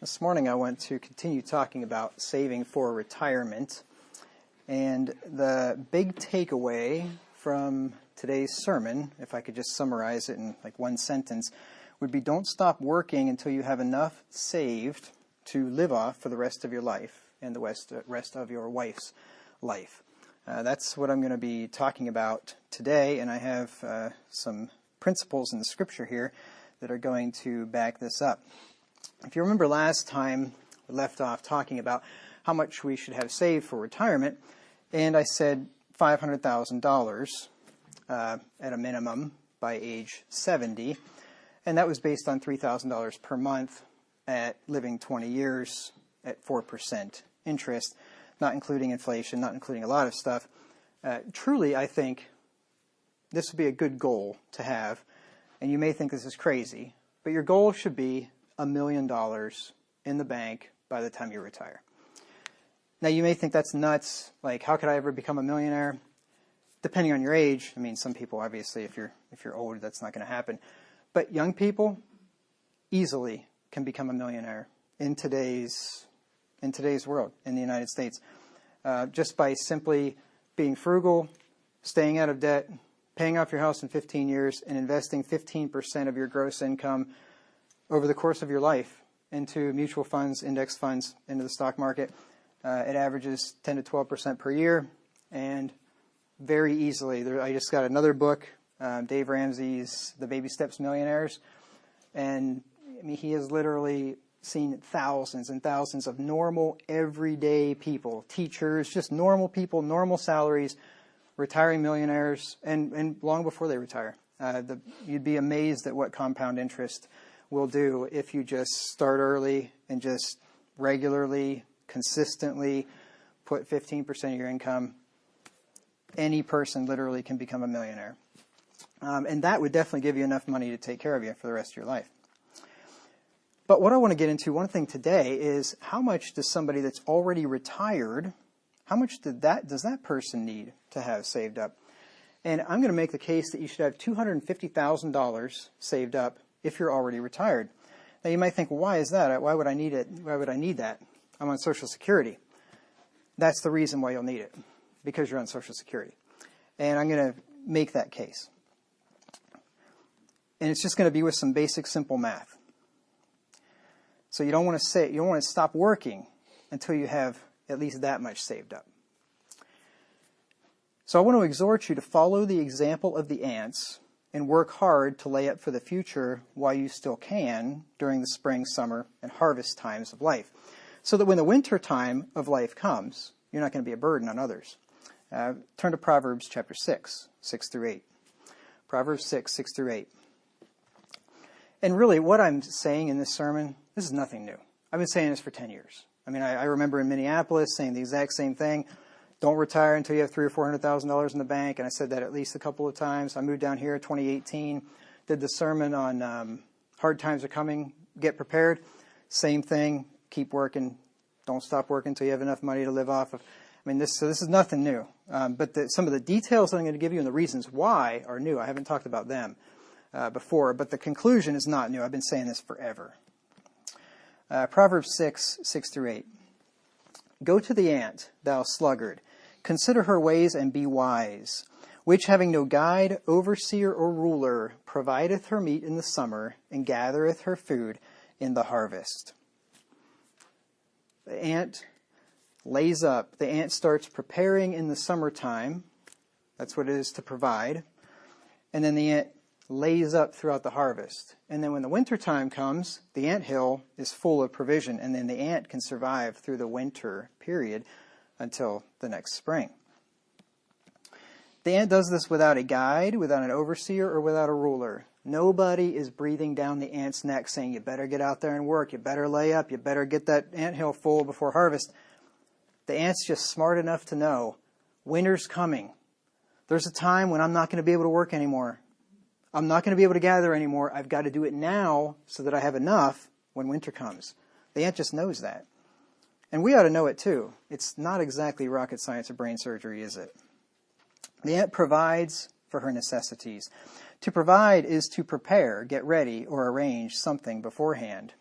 This morning I want to continue talking about saving for retirement, and the big takeaway from today's sermon, if I could just summarize it in like one sentence, would be don't stop working until you have enough saved to live off for the rest of your life and the rest of your wife's life. That's what I'm going to be talking about today, and I have some principles in the scripture here that are going to back this up. If you remember last time, we left off talking about how much we should have saved for retirement, and I said $500,000 at a minimum by age 70, and that was based on $3,000 per month at living 20 years at 4% interest, not including inflation, not including a lot of stuff. Truly, I think this would be a good goal to have, and you may think this is crazy, but your goal should be $1 million in the bank by the time you retire. Now, you may think that's nuts. Like, how could I ever become a millionaire? Depending on your age. I mean, some people, obviously, if you're old, that's not going to happen. But young people easily can become a millionaire in today's world, in the United States, just by simply being frugal, staying out of debt, paying off your house in 15 years, and investing 15% of your gross income over the course of your life into mutual funds, index funds, into the stock market. It averages 10 to 12% per year, and very easily. I just got another book, Dave Ramsey's The Baby Steps Millionaires, and I mean, he has literally seen thousands and thousands of normal, everyday people, teachers, just normal people, normal salaries, retiring millionaires, and long before they retire. You'd be amazed at what compound interest will do if you just start early and just regularly, consistently put 15% of your income. Any person literally can become a millionaire. And that would definitely give you enough money to take care of you for the rest of your life. But what I want to get into, one thing today, is how much does somebody that's already retired, how much does that person need to have saved up? And I'm going to make the case that you should have $250,000 saved up if you're already retired. Now you might think, well, why is that? Why would I need it? Why would I need that? I'm on Social Security. That's the reason why you'll need it, because you're on Social Security. And I'm going to make that case. And it's just going to be with some basic, simple math. So you don't want to stop working until you have at least that much saved up. So I want to exhort you to follow the example of the ants and work hard to lay up for the future while you still can during the spring, summer, and harvest times of life, so that when the winter time of life comes, you're not going to be a burden on others. Turn to Proverbs chapter 6, 6 through 8. Proverbs 6, 6 through 8. And really, what I'm saying in this sermon, this is nothing new. I've been saying this for 10 years. I mean, I remember in Minneapolis saying the exact same thing. Don't retire until you have $300,000 or $400,000 in the bank, and I said that at least a couple of times. I moved down here in 2018, did the sermon on hard times are coming, get prepared. Same thing, keep working, don't stop working until you have enough money to live off of. I mean, this is nothing new, but some of the details that I'm going to give you and the reasons why are new. I haven't talked about them before, but the conclusion is not new. I've been saying this forever. Proverbs 6, 6 through 8. Go to the ant, thou sluggard. Consider her ways and be wise, which having no guide, overseer, or ruler, provideth her meat in the summer, and gathereth her food in the harvest. The ant lays up. The ant starts preparing in the summertime. That's what it is to provide. And then the ant lays up throughout the harvest. And then when the winter time comes, the anthill is full of provision, and then the ant can survive through the winter period until the next spring. The ant does this without a guide, without an overseer, or without a ruler. Nobody is breathing down the ant's neck saying, you better get out there and work, you better lay up, you better get that anthill full before harvest. The ant's just smart enough to know, winter's coming. There's a time when I'm not going to be able to work anymore. I'm not going to be able to gather anymore. I've got to do it now so that I have enough when winter comes. The ant just knows that. And we ought to know it too. It's not exactly rocket science or brain surgery, is it? The ant provides for her necessities. To provide is to prepare, get ready, or arrange something beforehand.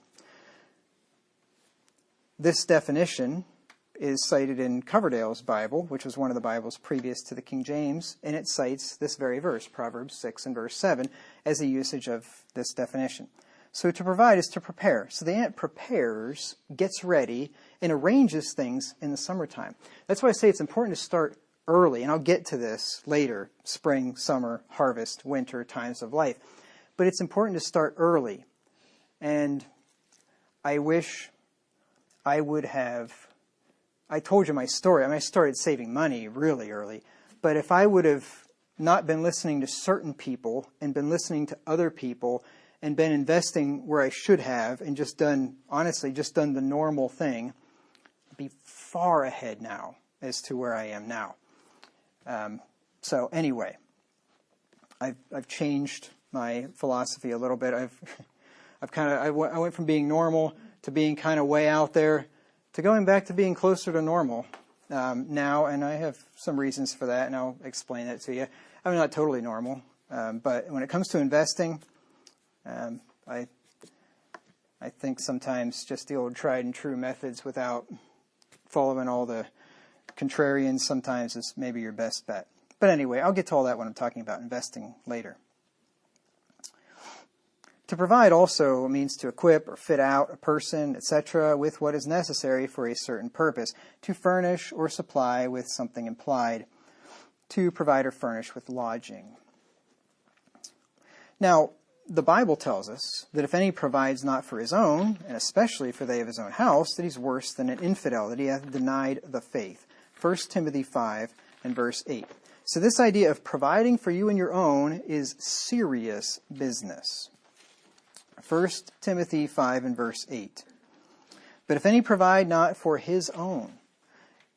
This definition is cited in Coverdale's Bible, which was one of the Bibles previous to the King James, and it cites this very verse, Proverbs 6 and verse 7, as a usage of this definition. So to provide is to prepare. So the ant prepares, gets ready, and arranges things in the summertime. That's why I say it's important to start early, and I'll get to this later, spring, summer, harvest, winter, times of life. But it's important to start early. And I wish I would have, I told you my story. I mean, I started saving money really early. But if I would have not been listening to certain people and been listening to other people and been investing where I should have and just done, honestly, just done the normal thing, I'd be far ahead now as to where I am now. So anyway, I've changed my philosophy a little bit. I went from being normal to being kind of way out there to going back to being closer to normal now, and I have some reasons for that, and I'll explain that to you. I'm not totally normal, but when it comes to investing, I think sometimes just the old tried and true methods without following all the contrarians sometimes is maybe your best bet. But anyway, I'll get to all that when I'm talking about investing later. To provide also means to equip or fit out a person, etc., with what is necessary for a certain purpose. To furnish or supply with something implied. To provide or furnish with lodging. Now, the Bible tells us that if any provides not for his own, and especially for they of his own house, that he's worse than an infidel, that he hath denied the faith. 1 Timothy 5 and verse 8. So this idea of providing for you and your own is serious business. 1 Timothy 5 and verse 8. But if any provide not for his own,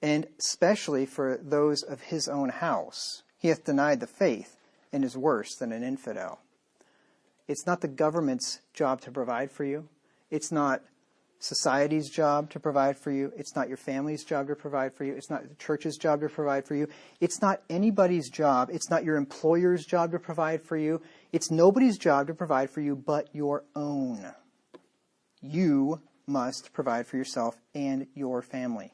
and especially for those of his own house, he hath denied the faith, and is worse than an infidel. It's not the government's job to provide for you. It's not society's job to provide for you. It's not your family's job to provide for you. It's not the church's job to provide for you. It's not anybody's job. It's not your employer's job to provide for you. It's nobody's job to provide for you but your own. You must provide for yourself and your family.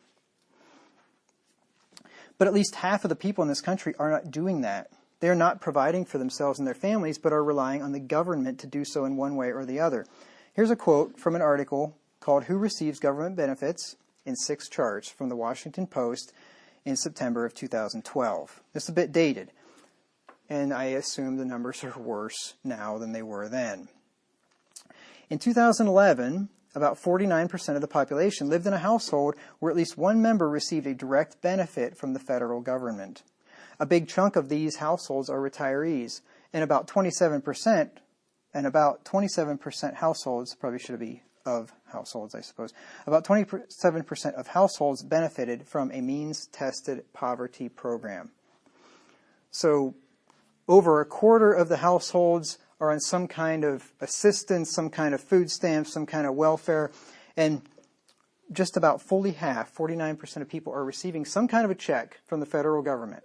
But at least half of the people in this country are not doing that. They are not providing for themselves and their families, but are relying on the government to do so in one way or the other. Here's a quote from an article called Who Receives Government Benefits in 6 Charts from the Washington Post in September of 2012. It's a bit dated, and I assume the numbers are worse now than they were then. In 2011, about 49% of the population lived in a household where at least one member received a direct benefit from the federal government. A big chunk of these households are retirees, and about 27% households, probably should be of households, I suppose, about 27% of households benefited from a means-tested poverty program. So over a quarter of the households are on some kind of assistance, some kind of food stamps, some kind of welfare, and just about fully half, 49% of people are receiving some kind of a check from the federal government.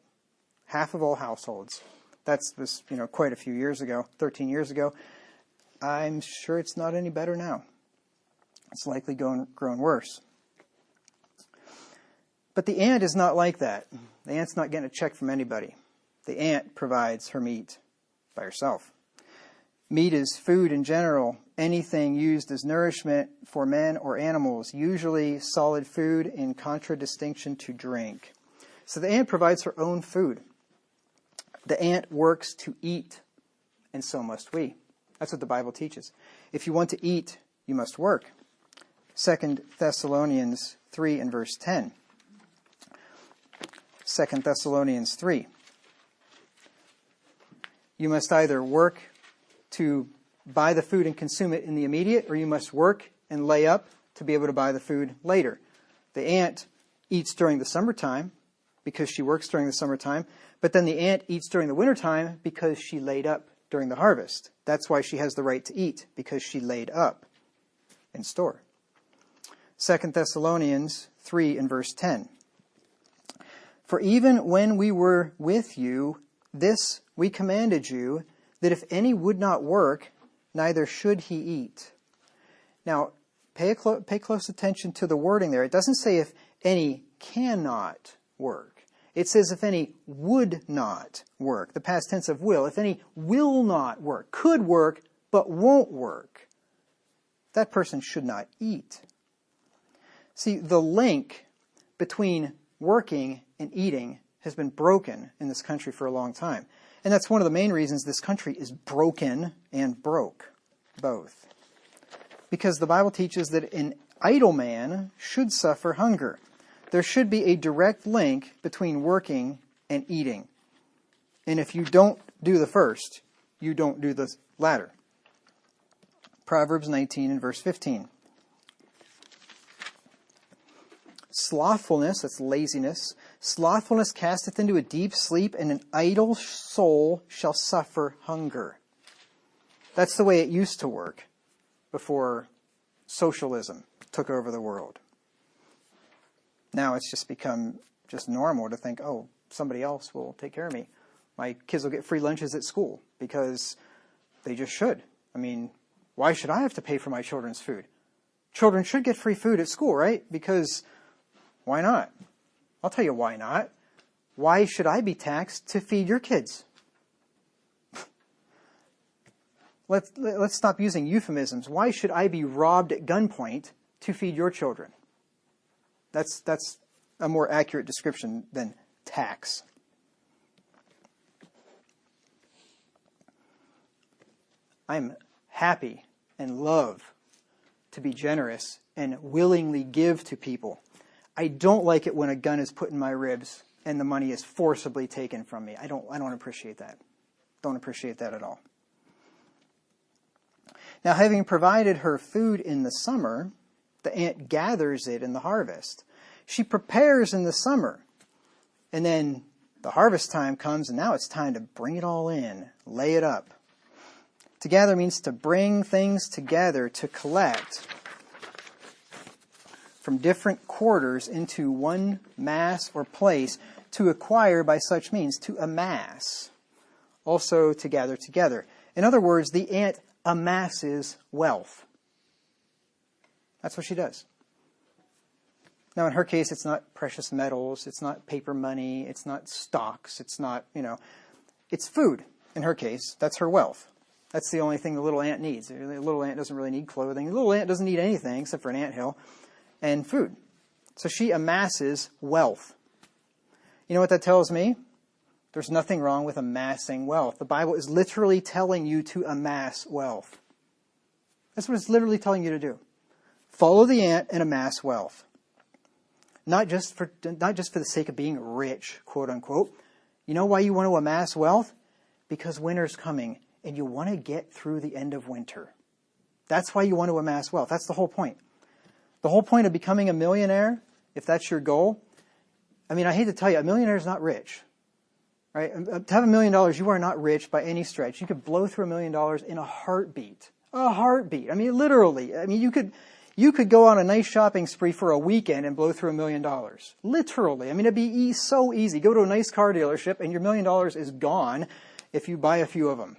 Half of all households. That was, quite a few years ago, 13 years ago. I'm sure it's not any better now. It's likely grown worse. But the ant is not like that. The ant's not getting a check from anybody. The ant provides her meat by herself. Meat is food in general, anything used as nourishment for men or animals, usually solid food in contradistinction to drink. So the ant provides her own food. The ant works to eat, and so must we. That's what the Bible teaches. If you want to eat, you must work. 2 Thessalonians 3 and verse 10. 2 Thessalonians 3. You must either work to buy the food and consume it in the immediate, or you must work and lay up to be able to buy the food later. The ant eats during the summertime because she works during the summertime, but then the ant eats during the wintertime because she laid up during the harvest. That's why she has the right to eat, because she laid up and store. 2 Thessalonians 3 and verse 10. For even when we were with you, this we commanded you, that if any would not work, neither should he eat. Now, pay close attention to the wording there. It doesn't say if any cannot work. It says if any would not work, the past tense of will. If any will not work, could work, but won't work, that person should not eat. See, the link between working and eating has been broken in this country for a long time. And that's one of the main reasons this country is broken and broke, both. Because the Bible teaches that an idle man should suffer hunger. There should be a direct link between working and eating. And if you don't do the first, you don't do the latter. Proverbs 19 and verse 15. Slothfulness, that's laziness, slothfulness casteth into a deep sleep, and an idle soul shall suffer hunger. That's the way it used to work before socialism took over the world. Now it's just become just normal to think, oh, somebody else will take care of me. My kids will get free lunches at school because they just should. I mean, why should I have to pay for my children's food? Children should get free food at school, right? Because why not? I'll tell you why not. Why should I be taxed to feed your kids? Let's stop using euphemisms. Why should I be robbed at gunpoint to feed your children? That's a more accurate description than tax. I'm happy and love to be generous and willingly give to people. I don't like it when a gun is put in my ribs and the money is forcibly taken from me. I don't appreciate that. Don't appreciate that at all. Now, having provided her food in the summer, the ant gathers it in the harvest. She prepares in the summer. And then the harvest time comes, and now it's time to bring it all in, lay it up. To gather means to bring things together, to collect from different quarters into one mass or place, to acquire by such means, to amass. Also to gather together. In other words, the ant amasses wealth. That's what she does. Now, in her case, it's not precious metals, it's not paper money, it's not stocks, it's not, it's food. In her case, that's her wealth. That's the only thing the little ant needs. The little ant doesn't really need clothing. The little ant doesn't need anything except for an anthill and food. So she amasses wealth. You know what that tells me? There's nothing wrong with amassing wealth. The Bible is literally telling you to amass wealth. That's what it's literally telling you to do. Follow the ant and amass wealth. Not just for the sake of being rich, quote unquote. You know why you want to amass wealth? Because winter's coming and you want to get through the end of winter. That's why you want to amass wealth. That's the whole point. The whole point of becoming a millionaire, if that's your goal, I mean, I hate to tell you, a millionaire is not rich. Right? To have $1 million, you are not rich by any stretch. You could blow through $1 million in a heartbeat. A heartbeat. I mean, literally. I mean, you could go on a nice shopping spree for a weekend and blow through $1 million. Literally. I mean, it'd be so easy. Go to a nice car dealership and your $1 million is gone if you buy a few of them.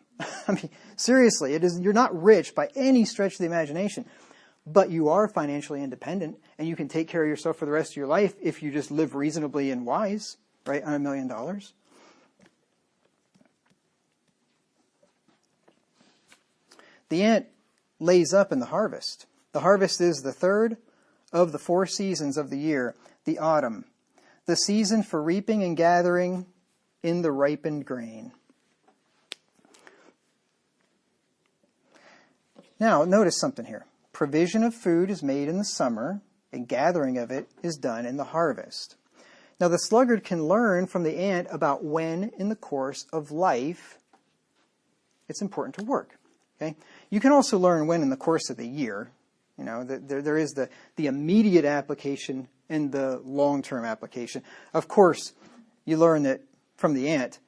I mean, seriously, you're not rich by any stretch of the imagination, but you are financially independent and you can take care of yourself for the rest of your life if you just live reasonably and wise, right, on $1 million. The ant lays up in the harvest. The harvest is the third of the 4 seasons of the year, the autumn, the season for reaping and gathering in the ripened grain. Now, notice something here. Provision of food is made in the summer, and gathering of it is done in the harvest. Now, the sluggard can learn from the ant about when in the course of life it's important to work. Okay? You can also learn when in the course of the year. There is the immediate application and the long-term application. Of course, you learn that from the ant,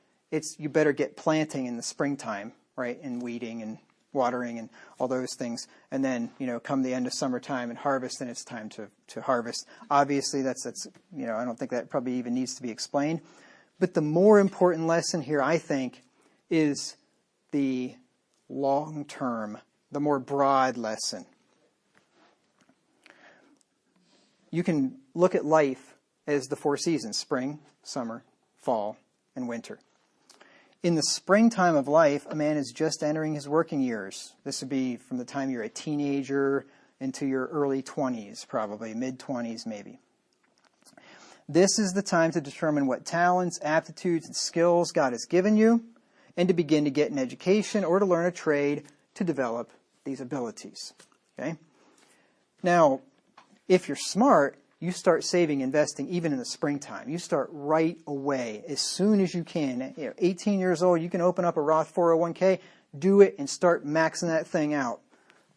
you better get planting in the springtime, right, and weeding and watering and all those things. And then, come the end of summertime and harvest, then it's time to harvest. Obviously, that's I don't think that probably even needs to be explained. But the more important lesson here, I think, is the long-term, the more broad lesson. you can look at life as the 4 seasons: spring, summer, fall, and winter. In the springtime of life, a man is just entering his working years. This would be from the time you're a teenager into your early 20s, probably, mid-20s maybe. This is the time to determine what talents, aptitudes, and skills God has given you, and to begin to get an education or to learn a trade to develop these abilities. Okay? Now, if you're smart, you start saving, investing even in the springtime. You start right away, as soon as you can. 18 years old, you can open up a Roth 401k, do it, and start maxing that thing out.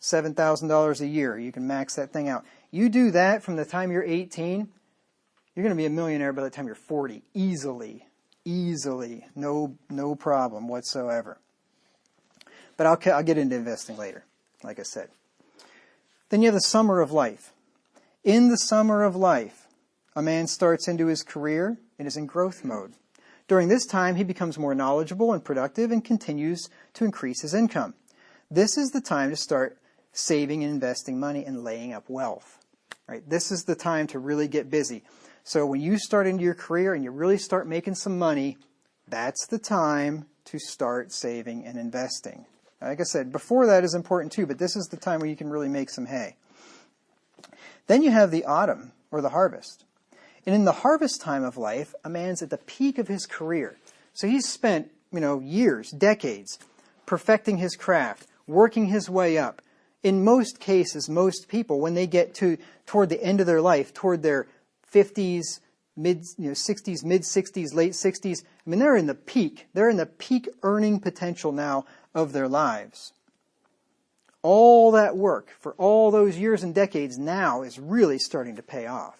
$7,000 a year, you can max that thing out. You do that from the time you're 18, you're going to be a millionaire by the time you're 40, easily, no problem whatsoever. But I'll get into investing later, like I said. Then you have the summer of life. In the summer of life, a man starts into his career and is in growth mode. During this time, he becomes more knowledgeable and productive and continues to increase his income. This is the time to start saving and investing money and laying up wealth. Right? This is the time to really get busy. So when you start into your career and you really start making some money, that's the time to start saving and investing. Like I said, before that is important too, but this is the time where you can really make some hay. Then you have the autumn, or the harvest. And in the harvest time of life, a man's at the peak of his career. So he's spent, years, decades, perfecting his craft, working his way up. In most cases, most people, when they get toward the end of their life, toward their 50s, 60s, mid-60s, late 60s, they're in the peak. They're in the peak earning potential now of their lives. All that work for all those years and decades now is really starting to pay off.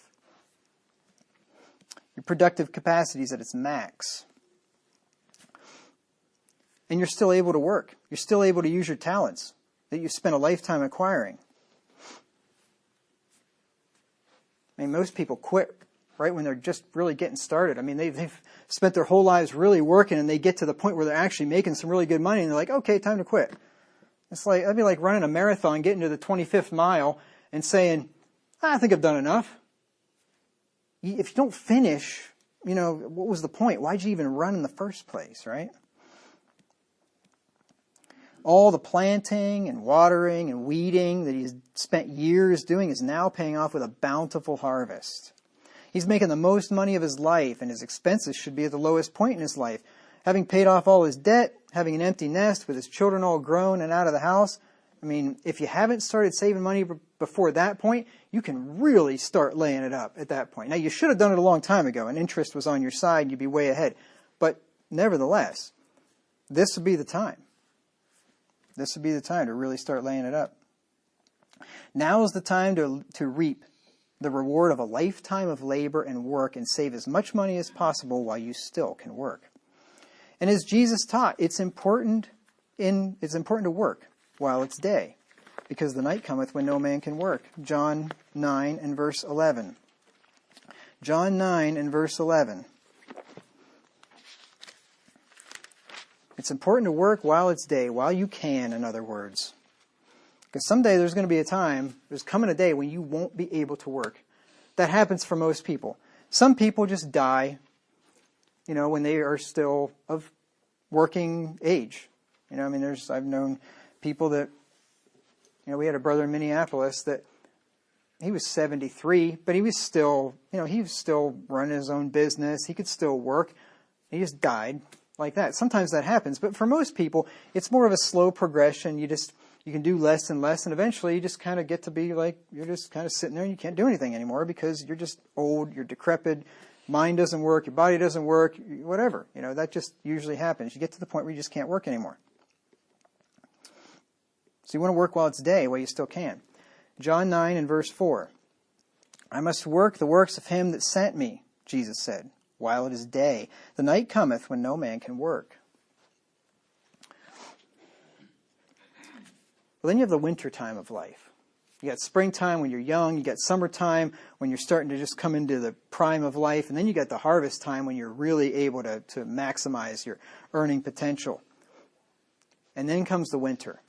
Your productive capacity is at its max. And you're still able to work. You're still able to use your talents that you've spent a lifetime acquiring. Most people quit right when they're just really getting started. They've spent their whole lives really working, and they get to the point where they're actually making some really good money, and they're like, okay, time to quit. That'd be like running a marathon, getting to the 25th mile and saying, I think I've done enough. If you don't finish, what was the point? Why'd you even run in the first place, right? All the planting and watering and weeding that he's spent years doing is now paying off with a bountiful harvest. He's making the most money of his life, and his expenses should be at the lowest point in his life. Having paid off all his debt, having an empty nest with his children all grown and out of the house, if you haven't started saving money before that point, you can really start laying it up at that point. Now, you should have done it a long time ago, and interest was on your side, you'd be way ahead. But nevertheless, this would be the time. This would be the time to really start laying it up. Now is the time to reap the reward of a lifetime of labor and work and save as much money as possible while you still can work. And as Jesus taught, it's important to work while it's day, because the night cometh when no man can work. John 9 and verse 11. John 9 and verse 11. It's important to work while it's day, while you can, in other words. Because someday there's going to be there's coming a day when you won't be able to work. That happens for most people. Some people just die, when they are still of working age. I've known people that, we had a brother in Minneapolis that he was 73, but he was still running his own business. He could still work. He just died like that. Sometimes that happens, but for most people, it's more of a slow progression. You can do less and less, and eventually you just kind of get to be like, you're just kind of sitting there and you can't do anything anymore because you're just old, you're decrepit, mind doesn't work, your body doesn't work, whatever. That just usually happens. You get to the point where you just can't work anymore. So you want to work while it's day, while you still can. John 9 and verse 4. I must work the works of him that sent me, Jesus said, while it is day. The night cometh when no man can work. Well, then you have the winter time of life. You got springtime when you're young. You got summertime when you're starting to just come into the prime of life. And then you got the harvest time when you're really able to maximize your earning potential. And then comes the winter.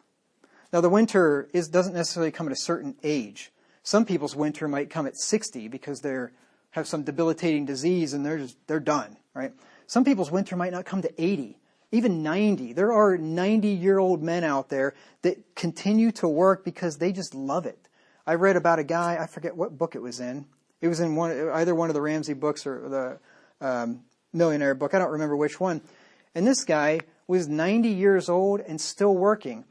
Now, the winter doesn't necessarily come at a certain age. Some people's winter might come at 60 because they have some debilitating disease and they're done, right? Some people's winter might not come to 80, even 90. There are 90-year-old men out there that continue to work because they just love it. I read about a guy, I forget what book it was in. It was in either one of the Ramsey books or the Millionaire book. I don't remember which one. And this guy was 90 years old and still working.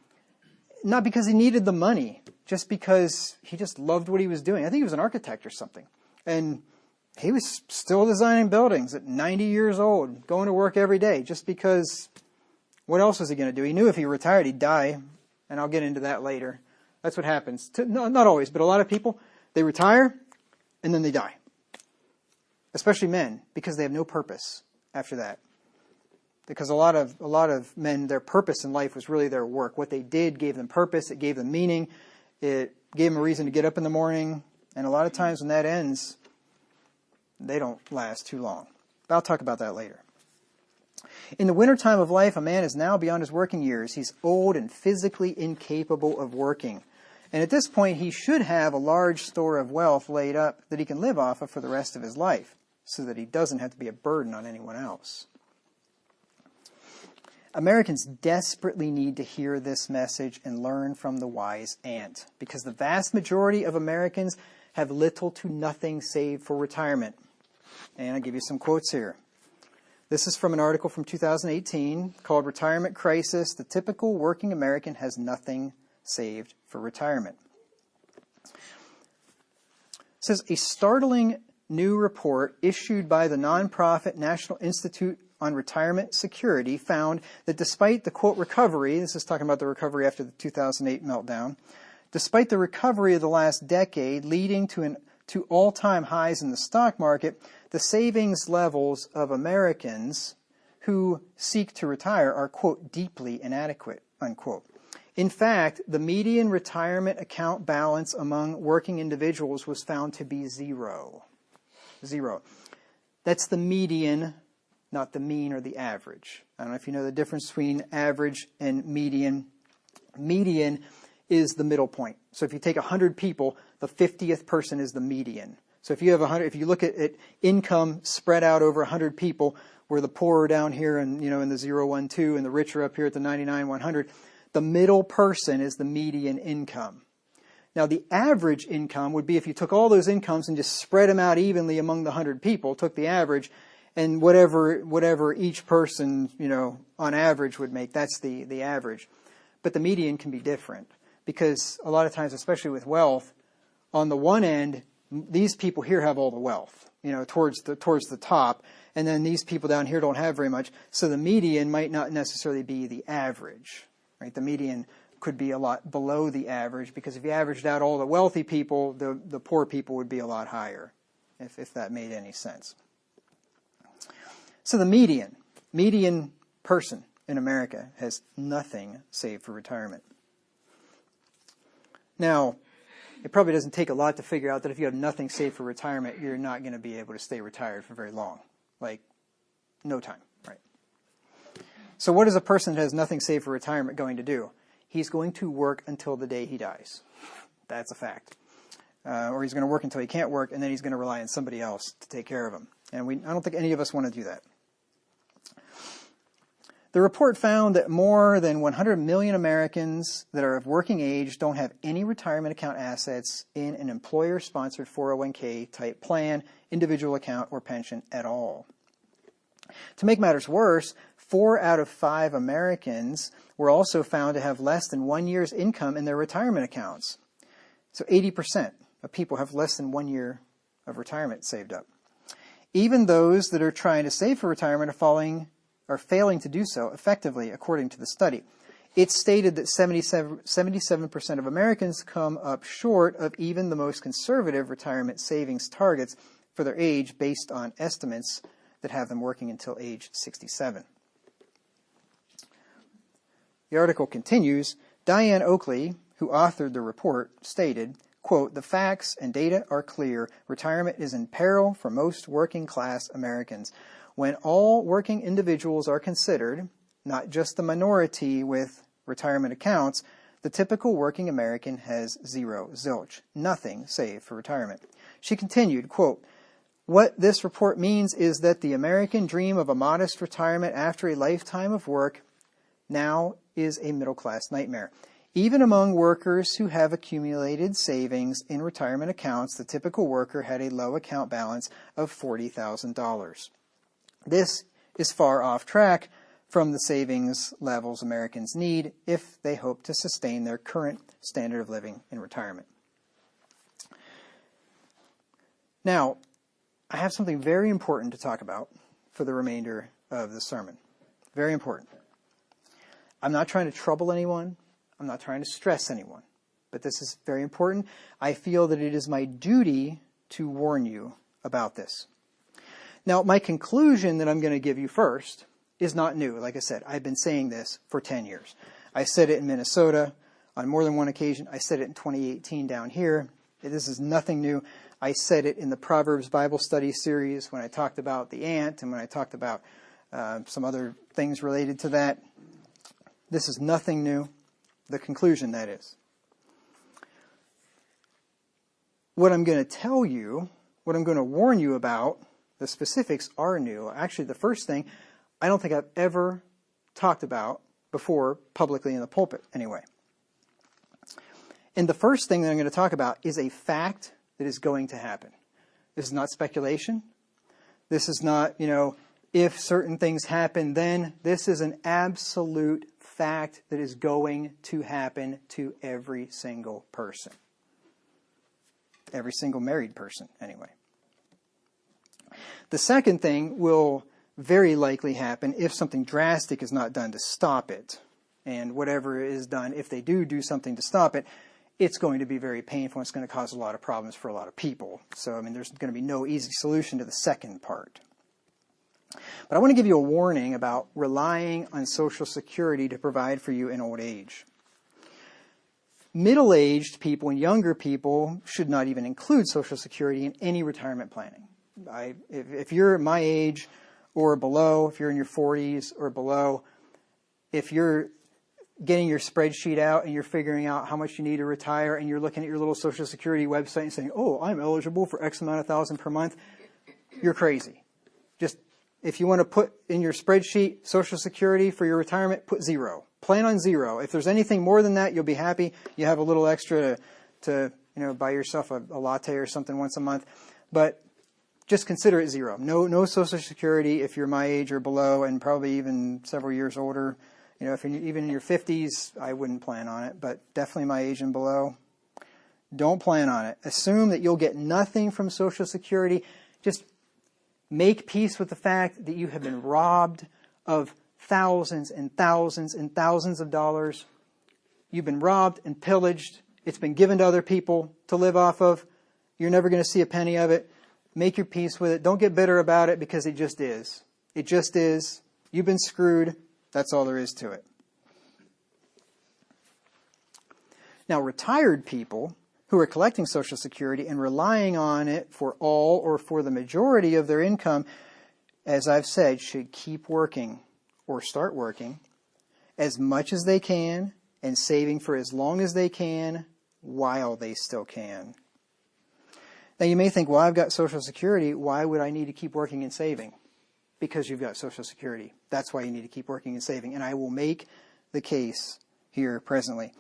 Not because he needed the money, just because he just loved what he was doing. I think he was an architect or something. And he was still designing buildings at 90 years old, going to work every day, just because what else was he going to do? He knew if he retired, he'd die. And I'll get into that later. That's what happens. No, not always, but a lot of people, they retire and then they die. Especially men, because they have no purpose after that. Because a lot of men, their purpose in life was really their work. What they did gave them purpose. It gave them meaning. It gave them a reason to get up in the morning. And a lot of times when that ends, they don't last too long. But I'll talk about that later. In the wintertime of life, a man is now beyond his working years. He's old and physically incapable of working. And at this point, he should have a large store of wealth laid up that he can live off of for the rest of his life, so that he doesn't have to be a burden on anyone else. Americans desperately need to hear this message and learn from the wise ant, because the vast majority of Americans have little to nothing saved for retirement. And I'll give you some quotes here. This is from an article from 2018 called Retirement Crisis. The typical working American has nothing saved for retirement. It says a startling new report issued by the nonprofit National Institute on Retirement Security found that despite the, quote, recovery, this is talking about the recovery after the 2008 meltdown, despite the recovery of the last decade leading to all-time highs in the stock market, the savings levels of Americans who seek to retire are, quote, deeply inadequate, unquote. In fact, the median retirement account balance among working individuals was found to be zero. Zero. That's the median, not the mean or the average. I don't know if you know the difference between average and median. Median is the middle point. So if you take 100 people, the 50th person is the median. So if you have 100, if you look at income spread out over 100 people, where the poor are down here and in the 0, 1, 2, and the rich are up here at the 99, 100, the middle person is the median income. Now, the average income would be if you took all those incomes and just spread them out evenly among the 100 people, took the average, and whatever each person, on average would make, that's the average. But the median can be different, because a lot of times, especially with wealth, on the one end, these people here have all the wealth, towards the top, and then these people down here don't have very much. So the median might not necessarily be the average, right? The median could be a lot below the average, because if you averaged out all the wealthy people, the poor people would be a lot higher, if that made any sense. So the median person in America has nothing saved for retirement. Now, it probably doesn't take a lot to figure out that if you have nothing saved for retirement, you're not going to be able to stay retired for very long. Like, no time, right? So what is a person that has nothing saved for retirement going to do? He's going to work until the day he dies. That's a fact. Or he's going to work until he can't work, and then he's going to rely on somebody else to take care of him. And I don't think any of us want to do that. The report found that more than 100 million Americans that are of working age don't have any retirement account assets in an employer-sponsored 401k type plan, individual account, or pension at all. To make matters worse, 4 out of 5 Americans were also found to have less than 1 year's income in their retirement accounts. So 80% of people have less than 1 year of retirement saved up. Even those that are trying to save for retirement are failing to do so effectively, according to the study. It stated that 77% of Americans come up short of even the most conservative retirement savings targets for their age, based on estimates that have them working until age 67. The article continues. Diane Oakley, who authored the report, stated, quote, "The facts and data are clear. Retirement is in peril for most working class Americans. When all working individuals are considered, not just the minority with retirement accounts, The typical working American has zero, zilch, nothing saved for retirement. She continued, quote, "What this report means is that the American dream of a modest retirement after a lifetime of work now is a middle-class nightmare. Even among workers who have accumulated savings in retirement accounts, the typical worker had a low account balance of $40,000. This is far off track from the savings levels Americans need if they hope to sustain their current standard of living in retirement." Now, I have something very important to talk about for the remainder of the sermon. Very important. I'm not trying to trouble anyone. I'm not trying to stress anyone. But this is very important. I feel that it is my duty to warn you about this. Now, my conclusion that I'm going to give you first is not new. Like I said, I've been saying this for 10 years. I said it in Minnesota on more than one occasion. I said it in 2018 down here. This is nothing new. I said it in the Proverbs Bible study series when I talked about the ant and when I talked about some other things related to that. This is nothing new. The conclusion, that is. What I'm going to tell you, what I'm going to warn you about, the specifics are new. Actually, the first thing, I don't think I've ever talked about before publicly in the pulpit anyway. And the first thing that I'm going to talk about is a fact that is going to happen. This is not speculation. This is not, if certain things happen, then. This is an absolute fact that is going to happen to every single person. Every single married person, anyway. The second thing will very likely happen if something drastic is not done to stop it. And whatever is done, if they do something to stop it, it's going to be very painful. It's going to cause a lot of problems for a lot of people. So, there's going to be no easy solution to the second part. But I want to give you a warning about relying on Social Security to provide for you in old age. Middle-aged people and younger people should not even include Social Security in any retirement planning. If you're my age or below, if you're in your 40s or below, if you're getting your spreadsheet out and you're figuring out how much you need to retire and you're looking at your little Social Security website and saying, oh, I'm eligible for X amount of thousand per month, you're crazy. Just, if you want to put in your spreadsheet Social Security for your retirement, put 0. Plan on 0. If there's anything more than that, you'll be happy. You have a little extra to buy yourself a latte or something once a month. But just consider it 0. No Social Security if you're my age or below, and probably even several years older. If you're even in your 50s, I wouldn't plan on it, but definitely my age and below, don't plan on it. Assume that you'll get nothing from Social Security. Just make peace with the fact that you have been robbed of thousands and thousands and thousands of dollars. You've been robbed and pillaged. It's been given to other people to live off of. You're never going to see a penny of it. Make your peace with it. Don't get bitter about it, because it just is. It just is. You've been screwed. That's all there is to it. Now, retired people who are collecting Social Security and relying on it for all or for the majority of their income, as I've said, should keep working or start working as much as they can and saving for as long as they can while they still can. Now, you may think, well, I've got Social Security. Why would I need to keep working and saving? Because you've got Social Security. That's why you need to keep working and saving. And I will make the case here presently.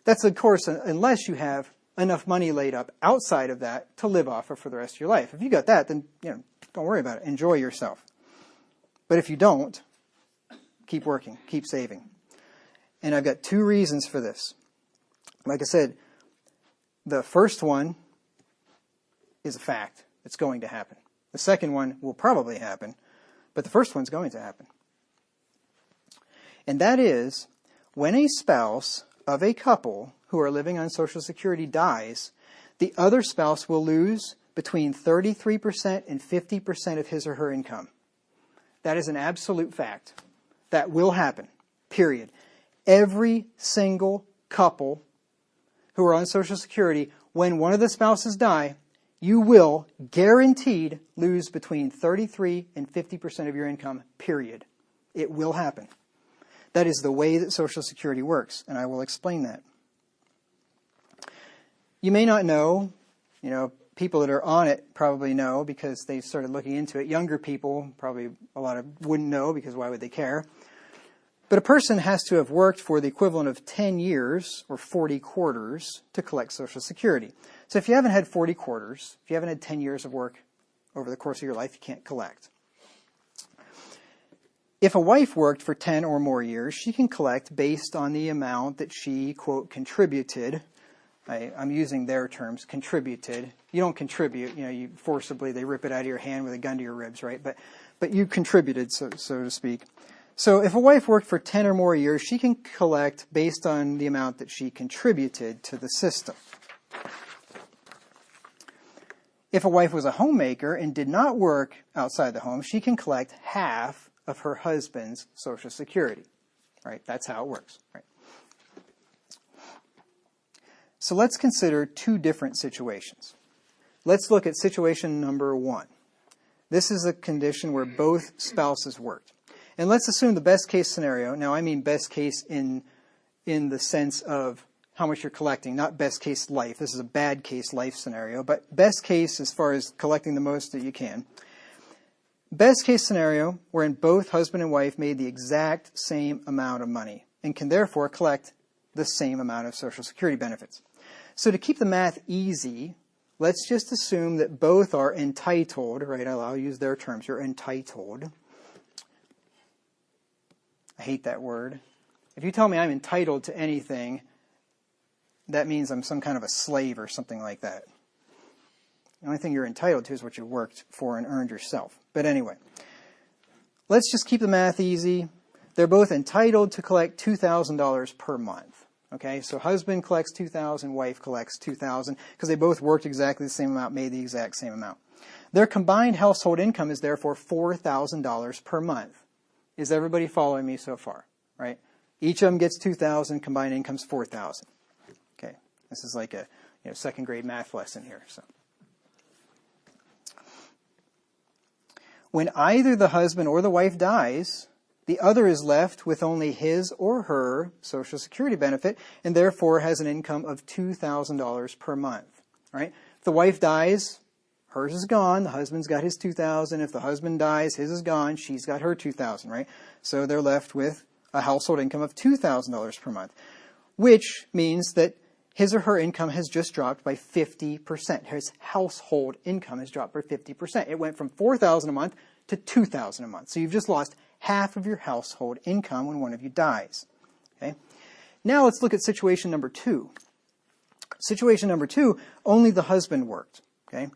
That's, of course, unless you have enough money laid up outside of that to live off of for the rest of your life. If you got that, then don't worry about it. Enjoy yourself. But if you don't, keep working, keep saving. And I've got 2 reasons for this. Like I said, the first one is a fact. It's going to happen. The second one will probably happen. But the first one's going to happen. And that is, when a spouse of a couple who are living on Social Security dies, the other spouse will lose between 33% and 50% of his or her income. That is an absolute fact. That will happen, period. Every single couple who are on Social Security, when one of the spouses die, you will, guaranteed, lose between 33 and 50% of your income, period. It will happen. That is the way that Social Security works, and I will explain that. You may not know, people that are on it probably know because they started looking into it. Younger people, probably a lot of wouldn't know because why would they care? But a person has to have worked for the equivalent of 10 years or 40 quarters to collect Social Security. So if you haven't had 40 quarters, if you haven't had 10 years of work over the course of your life, you can't collect. If a wife worked for 10 or more years, she can collect based on the amount that she, quote, contributed. I'm using their terms, contributed. You don't contribute, you forcibly, they rip it out of your hand with a gun to your ribs, right? But you contributed, so to speak. So if a wife worked for 10 or more years, she can collect based on the amount that she contributed to the system. If a wife was a homemaker and did not work outside the home, she can collect half of her husband's Social Security, right? That's how it works, right? So let's consider two different situations. Let's look at situation number 1. This is a condition where both spouses worked. And let's assume the best case scenario. Now, I mean best case in the sense of how much you're collecting, not best case life. This is a bad case life scenario, but best case as far as collecting the most that you can. Best case scenario wherein both husband and wife made the exact same amount of money and can therefore collect the same amount of Social Security benefits. So to keep the math easy, let's just assume that both are entitled, right? I'll use their terms. You're entitled. I hate that word. If you tell me I'm entitled to anything, that means I'm some kind of a slave or something like that. The only thing you're entitled to is what you worked for and earned yourself. But anyway, let's just keep the math easy. They're both entitled to collect $2,000 per month. Okay, so husband collects $2,000, wife collects $2,000 because they both worked exactly the same amount, made the exact same amount. Their combined household income is therefore $4,000 per month. Is everybody following me so far? Right? Each of them gets $2,000, combined income's $4,000. Okay, this is like a second grade math lesson here. So, when either the husband or the wife dies, the other is left with only his or her Social Security benefit and therefore has an income of $2,000 per month. Right? If the wife dies, hers is gone. The husband's got his $2,000. If the husband dies, his is gone. She's got her $2,000. Right? So they're left with a household income of $2,000 per month, which means that his or her income has just dropped by 50%. His household income has dropped by 50%. It went from $4,000 a month to $2,000 a month. So you've just lost half of your household income when one of you dies. Okay? Now let's look at situation number 2. Situation number 2, only the husband worked. Okay?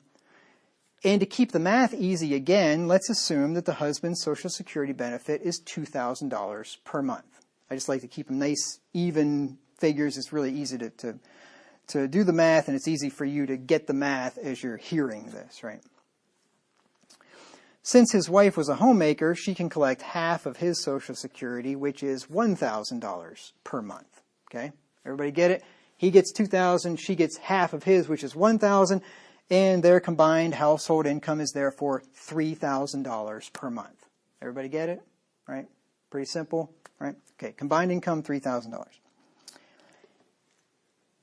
And to keep the math easy again, let's assume that the husband's Social Security benefit is $2,000 per month. I just like to keep them nice, even figures. It's really easy to do the math, and it's easy for you to get the math as you're hearing this, right? Since his wife was a homemaker, she can collect half of his Social Security, which is $1,000 per month. Okay? Everybody get it? He gets $2,000, she gets half of his, which is $1,000, and their combined household income is therefore $3,000 per month. Everybody get it? Right? Pretty simple, right? Okay, combined income, $3,000.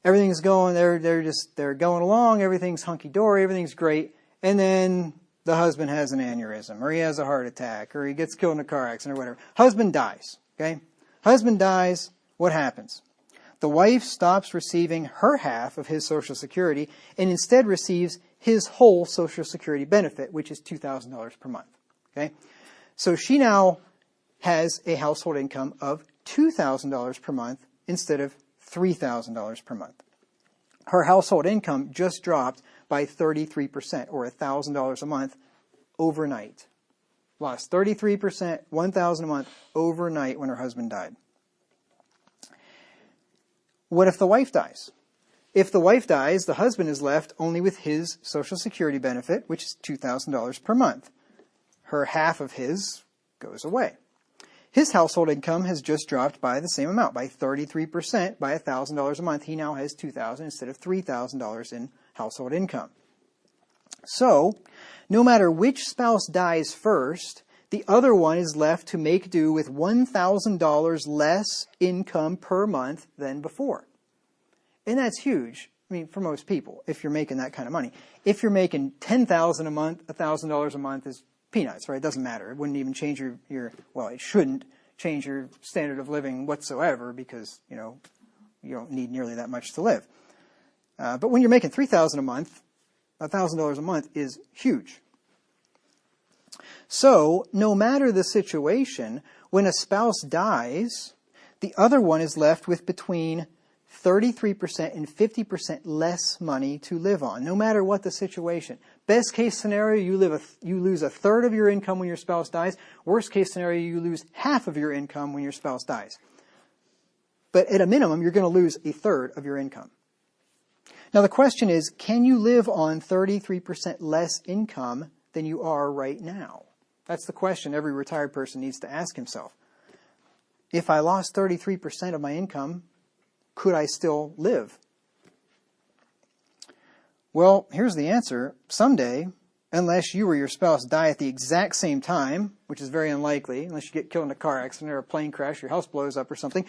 Everything's going, they're going along, everything's hunky-dory, everything's great, and then the husband has an aneurysm, or he has a heart attack, or he gets killed in a car accident, or whatever. Husband dies, okay? Husband dies, what happens? The wife stops receiving her half of his Social Security and instead receives his whole Social Security benefit, which is $2,000 per month, okay? So she now has a household income of $2,000 per month instead of $3,000 per month. Her household income just dropped by 33%, or $1,000 a month, overnight. Lost 33%, $1,000 a month, overnight when her husband died. What if the wife dies? If the wife dies, the husband is left only with his Social Security benefit, which is $2,000 per month. Her half of his goes away. His household income has just dropped by the same amount, by 33%, by $1,000 a month. He now has $2,000 instead of $3,000 in household income. So, no matter which spouse dies first, the other one is left to make do with $1,000 less income per month than before. And that's huge. I mean, for most people, if you're making that kind of money. If you're making $10,000 a month, $1,000 a month is peanuts, right? It doesn't matter. It wouldn't even change your well, it shouldn't change your standard of living whatsoever because, you don't need nearly that much to live. But when you're making $3,000 a month, $1,000 a month is huge. So, no matter the situation, when a spouse dies, the other one is left with between 33% and 50% less money to live on, no matter what the situation. Best case scenario, you lose a third of your income when your spouse dies. Worst case scenario, you lose half of your income when your spouse dies. But at a minimum, you're going to lose a third of your income. Now the question is, can you live on 33% less income than you are right now? That's the question every retired person needs to ask himself. If I lost 33% of my income, could I still live? Well, here's the answer. Someday, unless you or your spouse die at the exact same time, which is very unlikely, unless you get killed in a car accident or a plane crash, your house blows up or something,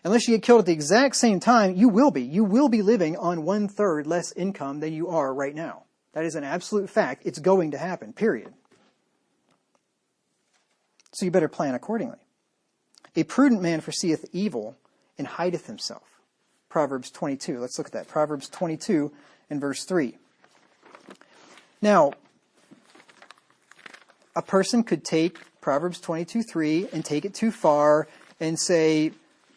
unless you get killed at the exact same time, you will be living on 1/3 less income than you are right now. That is an absolute fact. It's going to happen, period. So you better plan accordingly. A prudent man foreseeth evil and hideth himself. Proverbs 22. Let's look at that. Proverbs 22 and verse 3. Now, a person could take Proverbs 22:3 and take it too far and say,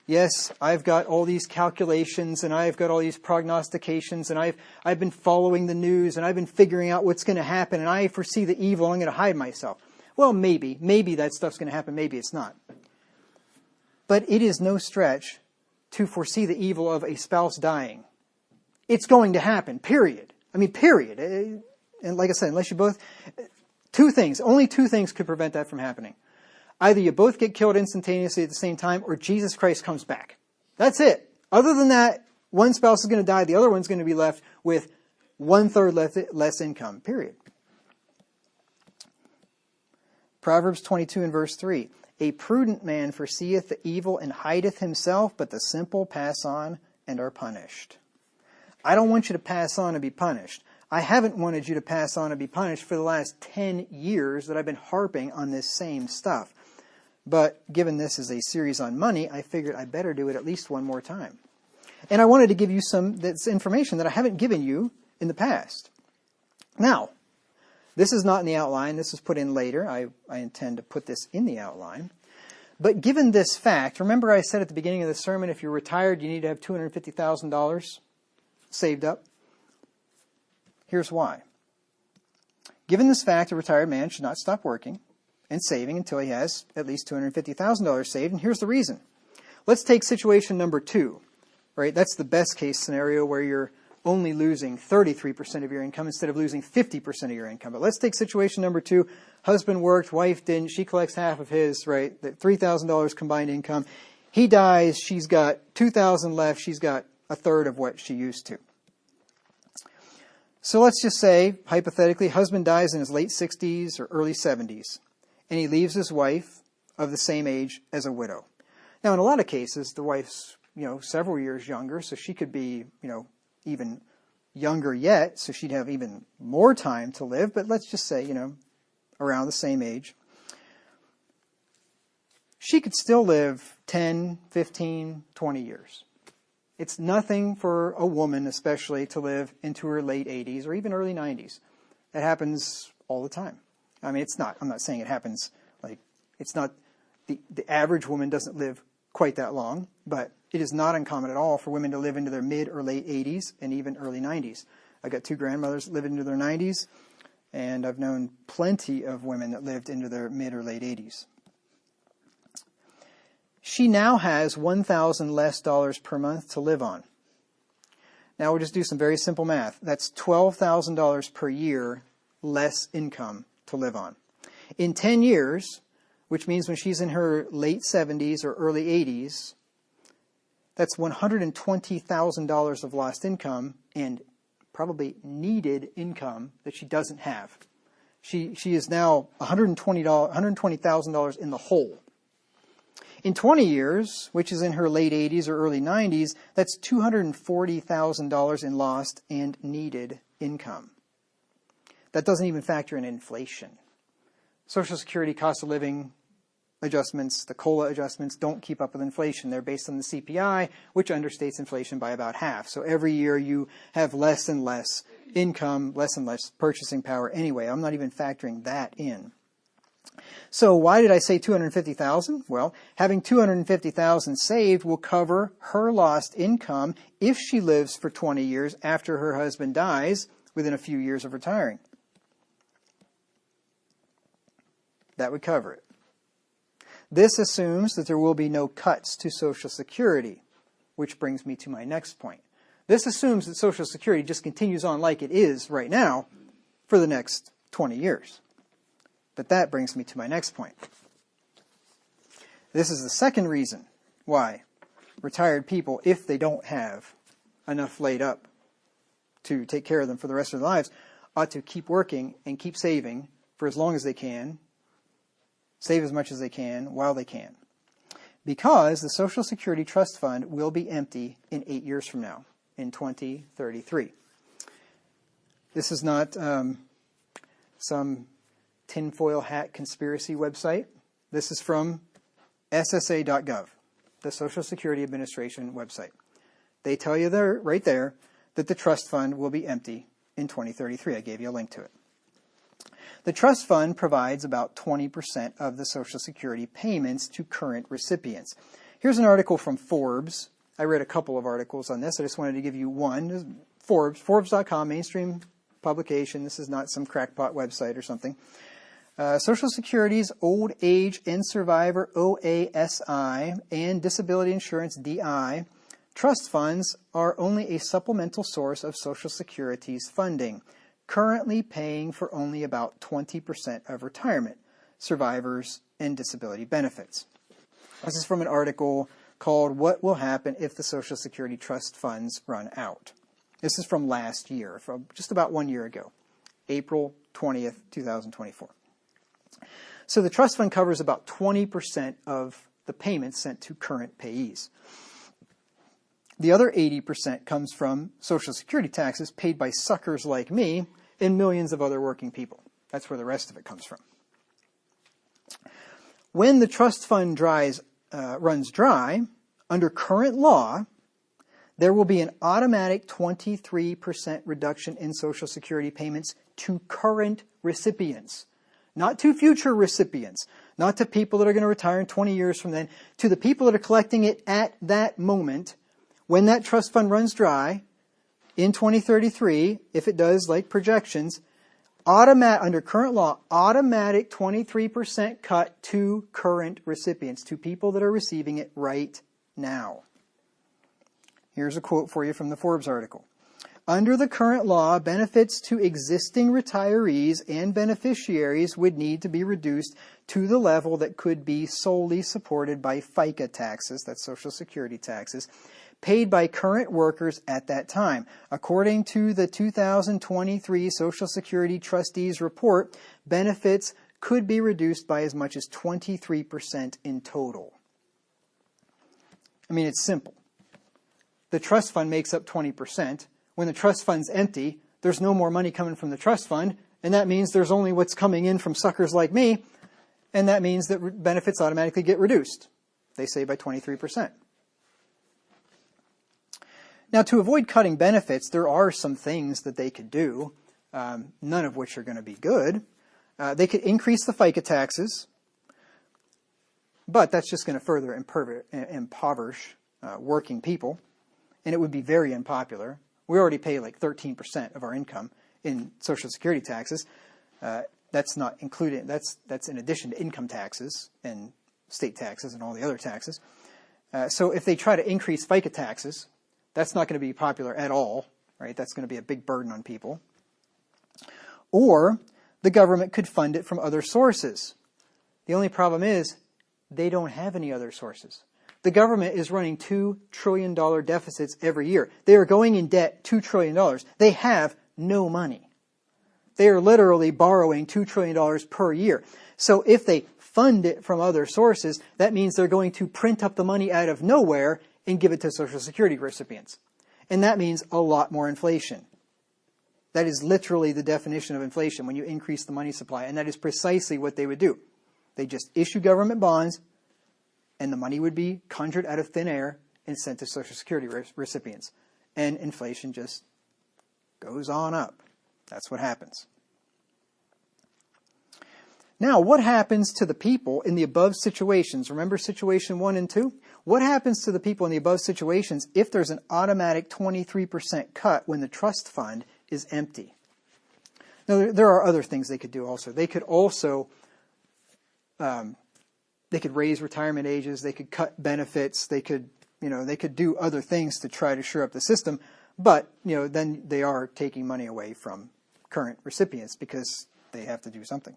yes, I've got all these calculations and I've got all these prognostications and I've been following the news and I've been figuring out what's going to happen and I foresee the evil and I'm going to hide myself. Well, maybe that stuff's going to happen, maybe it's not. But it is no stretch to foresee the evil of a spouse dying. It's going to happen, period. I mean, period. And like I said, unless you both... only two things could prevent that from happening. Either you both get killed instantaneously at the same time, or Jesus Christ comes back. That's it. Other than that, one spouse is going to die, the other one's going to be left with 1/3 less income, period. Proverbs 22 and verse 3. A prudent man foreseeth the evil and hideth himself, but the simple pass on and are punished. I don't want you to pass on and be punished. I haven't wanted you to pass on and be punished for the last 10 years that I've been harping on this same stuff. But given this is a series on money, I figured I better do it at least one more time. And I wanted to give you that's information that I haven't given you in the past. Now, this is not in the outline. This is put in later. I intend to put this in the outline. But given this fact, remember I said at the beginning of the sermon, if you're retired, you need to have $250,000 saved up? Here's why. Given this fact, a retired man should not stop working and saving until he has at least $250,000 saved. And here's the reason. Let's take situation number 2. Right? That's the best case scenario where you're only losing 33% of your income instead of losing 50% of your income. But let's take situation number 2. Husband worked, wife didn't. She collects half of his, right? The $3,000 combined income. He dies. She's got $2,000 left. She's got 1/3 of what she used to. So let's just say, hypothetically, husband dies in his late 60s or early 70s, and he leaves his wife of the same age as a widow. Now, in a lot of cases, the wife's, several years younger, so she could be, even younger yet, so she'd have even more time to live, but let's just say, around the same age. She could still live 10, 15, 20 years. It's nothing for a woman, especially, to live into her late 80s or even early 90s. That happens all the time. I mean, I'm not saying it happens, it's not, the average woman doesn't live quite that long, but it is not uncommon at all for women to live into their mid or late 80s and even early 90s. I got 2 grandmothers that lived into their 90s, and I've known plenty of women that lived into their mid or late 80s. She now has $1,000 less per month to live on. Now we'll just do some very simple math. That's $12,000 per year less income to live on. In 10 years, which means when she's in her late 70s or early 80s, that's $120,000 of lost income and probably needed income that she doesn't have. She is now $120,000 in the hole. In 20 years, which is in her late 80s or early 90s, that's $240,000 in lost and needed income. That doesn't even factor in inflation. Social Security cost of living adjustments, the COLA adjustments, don't keep up with inflation. They're based on the CPI, which understates inflation by about half. So every year you have less and less income, less and less purchasing power anyway. I'm not even factoring that in. So why did I say $250,000? Well, having $250,000 saved will cover her lost income if she lives for 20 years after her husband dies within a few years of retiring. That would cover it. This assumes that there will be no cuts to Social Security, which brings me to my next point. This assumes that Social Security just continues on like it is right now for the next 20 years. But that brings me to my next point. This is the second reason why retired people, if they don't have enough laid up to take care of them for the rest of their lives, ought to keep working and keep saving for as long as they can, save as much as they can while they can. Because the Social Security Trust Fund will be empty in 8 years from now, in 2033. This is not some tinfoil hat conspiracy website. This is from SSA.gov, the Social Security Administration website. They tell you there, right there, that the trust fund will be empty in 2033. I gave you a link to it. The trust fund provides about 20% of the Social Security payments to current recipients. Here's an article from Forbes. I read a couple of articles on this. I just wanted to give you one. Forbes, Forbes.com, mainstream publication. This is not some crackpot website or something. Social Security's Old Age and Survivor OASI and Disability Insurance DI trust funds are only a supplemental source of Social Security's funding, currently paying for only about 20% of retirement, survivors, and disability benefits. This is from an article called What Will Happen If the Social Security Trust Funds Run Out. This is from last year, from just about 1 year ago, April 20th, 2024. So the trust fund covers about 20% of the payments sent to current payees. The other 80% comes from Social Security taxes paid by suckers like me and millions of other working people. That's where the rest of it comes from. When the trust fund runs dry, under current law, there will be an automatic 23% reduction in Social Security payments to current recipients. Not to future recipients, not to people that are going to retire in 20 years from then, to the people that are collecting it at that moment. When that trust fund runs dry in 2033, if it does like projections, under current law, automatic 23% cut to current recipients, to people that are receiving it right now. Here's a quote for you from the Forbes article. Under the current law, benefits to existing retirees and beneficiaries would need to be reduced to the level that could be solely supported by FICA taxes, that's Social Security taxes, paid by current workers at that time. According to the 2023 Social Security Trustees Report, benefits could be reduced by as much as 23% in total. I mean, it's simple. The trust fund makes up 20%. When the trust fund's empty, there's no more money coming from the trust fund, and that means there's only what's coming in from suckers like me, and that means that benefits automatically get reduced. They say by 23%. Now, to avoid cutting benefits, there are some things that they could do, none of which are going to be good. They could increase the FICA taxes, but that's just going to further impoverish working people, and it would be very unpopular. We already pay like 13% of our income in Social Security taxes. That's not included. That's in addition to income taxes and state taxes and all the other taxes. So if they try to increase FICA taxes, that's not going to be popular at all, right? That's going to be a big burden on people. Or the government could fund it from other sources. The only problem is they don't have any other sources. The government is running $2 trillion deficits every year. They are going in debt $2 trillion. They have no money. They are literally borrowing $2 trillion per year. So if they fund it from other sources, that means they're going to print up the money out of nowhere and give it to Social Security recipients. And that means a lot more inflation. That is literally the definition of inflation, when you increase the money supply. And that is precisely what they would do. They just issue government bonds, and the money would be conjured out of thin air and sent to Social Security recipients. And inflation just goes on up. That's what happens. Now, what happens to the people in the above situations? Remember situation 1 and 2? What happens to the people in the above situations if there's an automatic 23% cut when the trust fund is empty? Now, there are other things they could do also. They could also they could raise retirement ages. They could cut benefits. They could do other things to try to shore up the system. But, then they are taking money away from current recipients because they have to do something.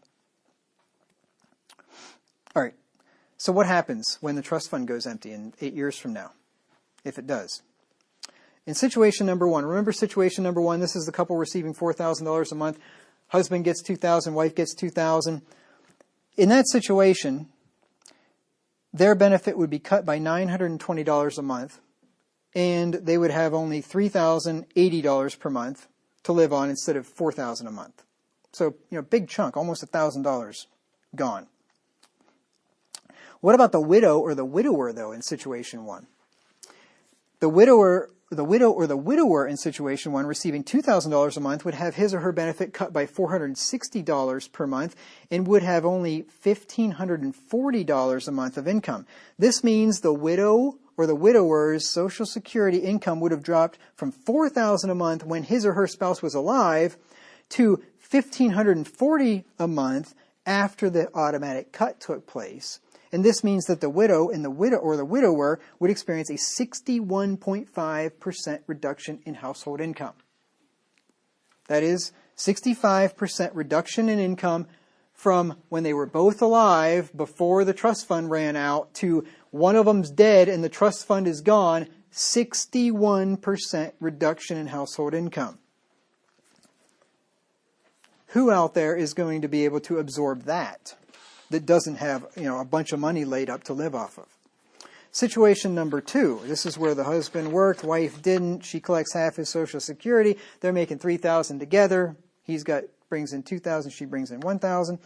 All right. So what happens when the trust fund goes empty in 8 years from now, if it does? In situation number 1, remember situation number 1, this is the couple receiving $4,000 a month. Husband gets $2,000, wife gets $2,000. In that situation, their benefit would be cut by $920 a month, and they would have only $3,080 per month to live on instead of $4,000 a month. So, big chunk, almost $1,000 gone. What about the widow or the widower, though, in situation 1? The widow or the widower in situation 1 receiving $2,000 a month would have his or her benefit cut by $460 per month and would have only $1,540 a month of income. This means the widow or the widower's Social Security income would have dropped from $4,000 a month when his or her spouse was alive to $1,540 a month after the automatic cut took place. And this means that the widow and the widower would experience a 61.5% reduction in household income. That is 65% reduction in income from when they were both alive before the trust fund ran out to one of them's dead and the trust fund is gone, 61% reduction in household income. Who out there is going to be able to absorb that doesn't have, a bunch of money laid up to live off of? Situation number 2. This is where the husband worked, wife didn't. She collects half his Social Security. They're making $3,000 together. Brings in $2,000. She brings in $1,000.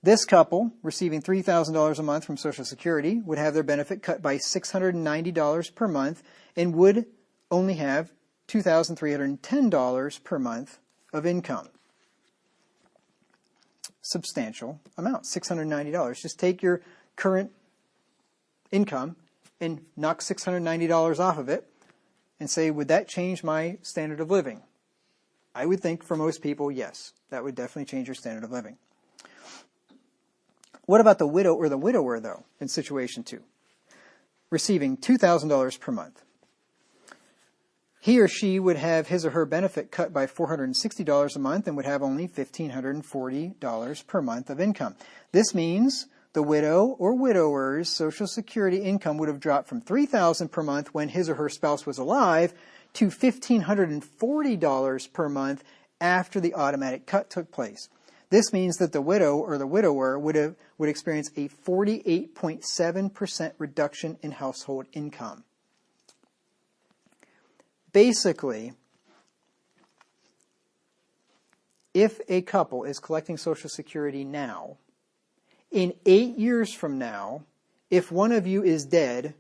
This couple, receiving $3,000 a month from Social Security, would have their benefit cut by $690 per month and would only have $2,310 per month of income. Substantial amount, $690. Just take your current income and knock $690 off of it and say, would that change my standard of living? I would think for most people, yes, that would definitely change your standard of living. What about the widow or the widower, though, in situation 2? Receiving $2,000 per month. He or she would have his or her benefit cut by $460 a month and would have only $1,540 per month of income. This means the widow or widower's Social Security income would have dropped from $3,000 per month when his or her spouse was alive to $1,540 per month after the automatic cut took place. This means that the widow or the widower would experience a 48.7% reduction in household income. Basically, if a couple is collecting Social Security now, in 8 years from now, if one of you is dead,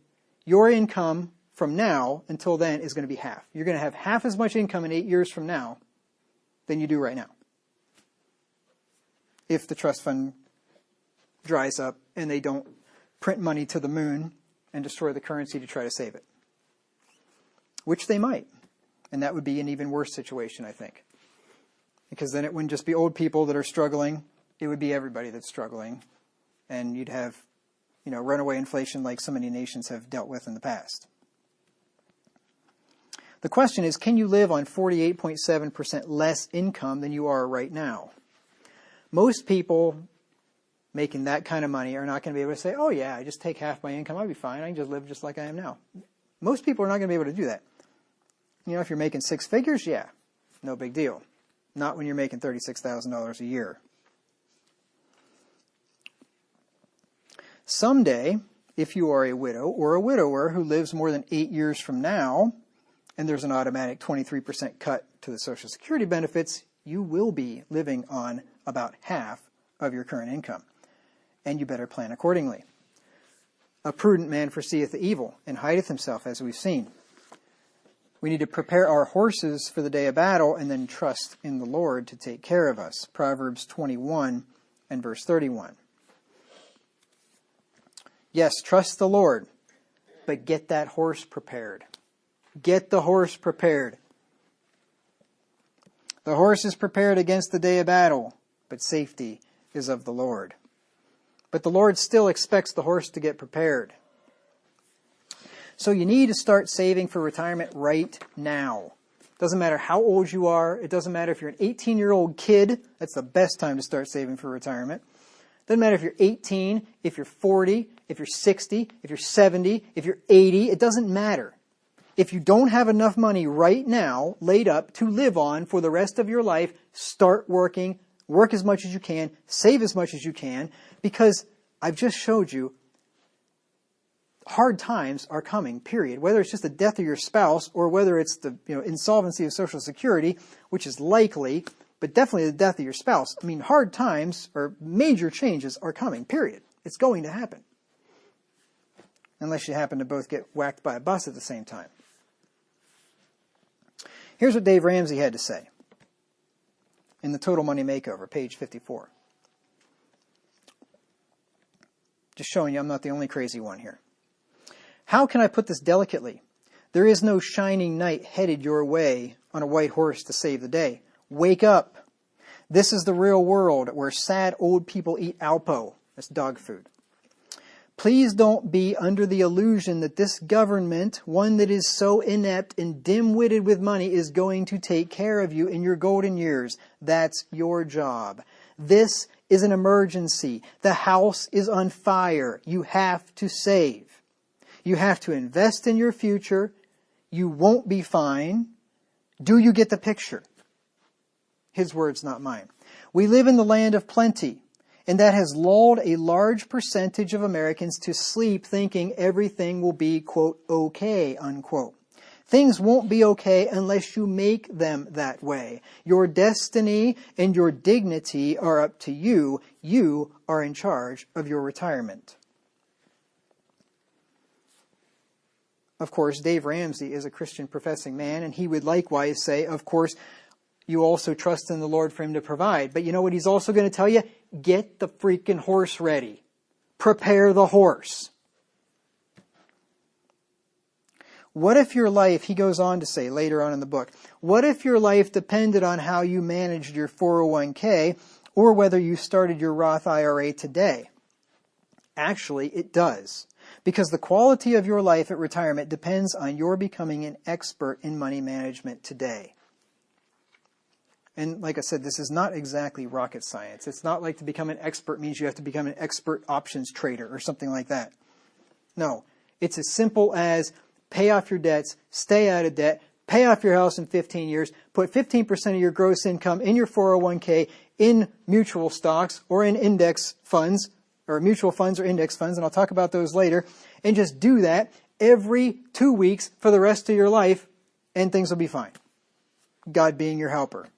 your income from now until then is going to be half. You're going to have half as much income in 8 years from now than you do right now, if the trust fund dries up and they don't print money to the moon and destroy the currency to try to save it. Which they might. And that would be an even worse situation, I think. Because then it wouldn't just be old people that are struggling. It would be everybody that's struggling. And you'd have, runaway inflation like so many nations have dealt with in the past. The question is, can you live on 48.7% less income than you are right now? Most people making that kind of money are not going to be able to say, oh yeah, I just take half my income, I'll be fine. I can just live just like I am now. Most people are not going to be able to do that. If you're making 6 figures, yeah, no big deal. Not when you're making $36,000 a year. Someday, if you are a widow or a widower who lives more than 8 years from now, and there's an automatic 23% cut to the Social Security benefits, you will be living on about half of your current income. And you better plan accordingly. A prudent man foreseeth the evil, and hideth himself, as we've seen. We need to prepare our horses for the day of battle, and then trust in the Lord to take care of us. Proverbs 21 and verse 31. Yes, trust the Lord, but get that horse prepared. Get the horse prepared. The horse is prepared against the day of battle, but safety is of the Lord. But the Lord still expects the horse to get prepared. So you need to start saving for retirement right now. Doesn't matter how old you are. It doesn't matter if you're an 18-year-old kid. That's the best time to start saving for retirement. Doesn't matter if you're 18, if you're 40, if you're 60, if you're 70, if you're 80. It doesn't matter. If you don't have enough money right now laid up to live on for the rest of your life, start working. Work as much as you can. Save as much as you can. Because I've just showed you hard times are coming, period. Whether it's just the death of your spouse or whether it's the insolvency of Social Security, which is likely, but definitely the death of your spouse. I mean, hard times or major changes are coming, period. It's going to happen. Unless you happen to both get whacked by a bus at the same time. Here's what Dave Ramsey had to say in the Total Money Makeover, page 54. Just showing you I'm not the only crazy one here. How can I put this delicately? There is no shining knight headed your way on a white horse to save the day. Wake up. This is the real world where sad old people eat Alpo. That's dog food. Please don't be under the illusion that this government, one that is so inept and dim-witted with money, is going to take care of you in your golden years. That's your job. This is an emergency. The house is on fire. You have to save. You have to invest in your future. You won't be fine. Do you get the picture? His words, not mine. We live in the land of plenty, and that has lulled a large percentage of Americans to sleep thinking everything will be, quote, okay, unquote. Things won't be okay unless you make them that way. Your destiny and your dignity are up to you. You are in charge of your retirement. Of course, Dave Ramsey is a Christian professing man, and he would likewise say, of course, you also trust in the Lord for him to provide. But you know what he's also going to tell you? Get the freaking horse ready. Prepare the horse. What if your life, he goes on to say later on in the book, what if your life depended on how you managed your 401k or whether you started your Roth IRA today? Actually, it does. Because the quality of your life at retirement depends on your becoming an expert in money management today. And like I said, this is not exactly rocket science. It's not like to become an expert means you have to become an expert options trader or something like that. No, it's as simple as pay off your debts, stay out of debt, pay off your house in 15 years, put 15% of your gross income in your 401k, in mutual stocks or in index funds, or mutual funds or index funds, and I'll talk about those later, and just do that every 2 weeks for the rest of your life, and things will be fine. God being your helper.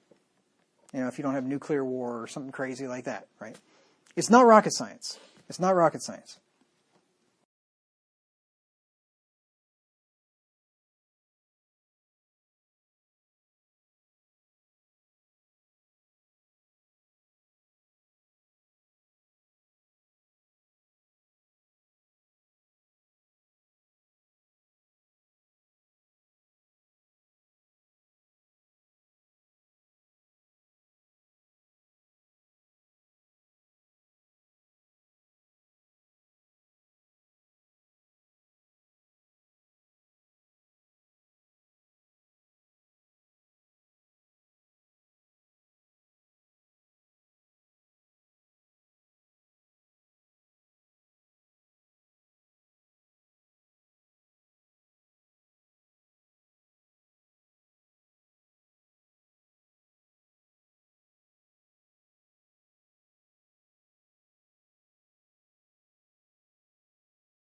If you don't have nuclear war or something crazy like that, right? It's not rocket science. It's not rocket science.